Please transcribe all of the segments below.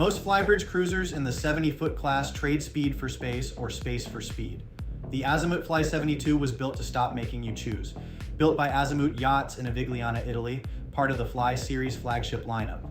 Most Flybridge cruisers in the 70-foot class trade speed for space or space for speed. The Azimut Fly 72 was built to stop making you choose. Built by Azimut Yachts in Avigliana, Italy, part of the Fly series flagship lineup.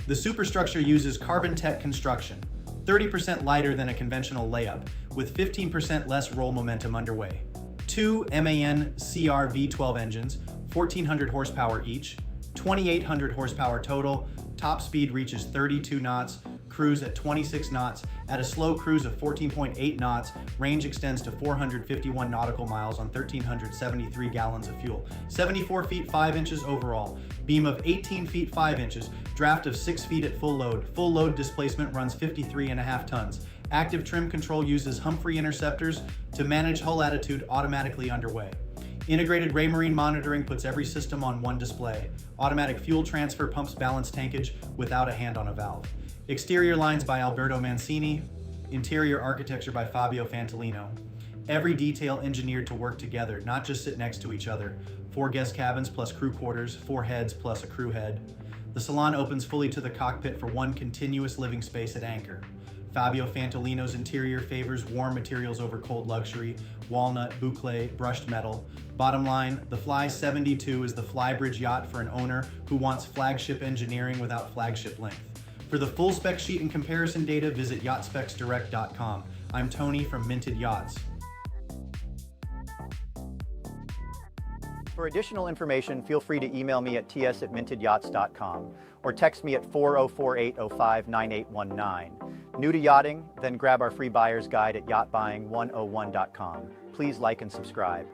The superstructure uses carbon tech construction, 30% lighter than a conventional layup, with 15% less roll momentum underway. Two MAN CR V12 engines, 1,400 horsepower each, 2,800 horsepower total, top speed reaches 32 knots, cruise at 26 knots, at a slow cruise of 14.8 knots, range extends to 451 nautical miles on 1,373 gallons of fuel, 74 feet 5 inches overall, beam of 18 feet 5 inches, draft of 6 feet at full load displacement runs 53.5 tons. Active trim control uses Humphree Interceptors to manage hull attitude automatically underway. Integrated Raymarine monitoring puts every system on one display. Automatic fuel transfer pumps balance tankage without a hand on a valve. Exterior lines by Alberto Mancini. Interior architecture by Fabio Fantolino. Every detail engineered to work together, not just sit next to each other. 4 guest cabins plus crew quarters, 4 heads plus a crew head. The salon opens fully to the cockpit for one continuous living space at anchor. Fabio Fantolino's interior favors warm materials over cold luxury, walnut, boucle, brushed metal. Bottom line, the Fly 72 is the Flybridge yacht for an owner who wants flagship engineering without flagship length. For the full spec sheet and comparison data, visit yachtspecsdirect.com. I'm Tony from Minted Yachts. For additional information, feel free to email me at ts@mintedyachts.com or text me at 404-805-9819. New to yachting? Then grab our free buyer's guide at yachtbuying101.com. Please like and subscribe.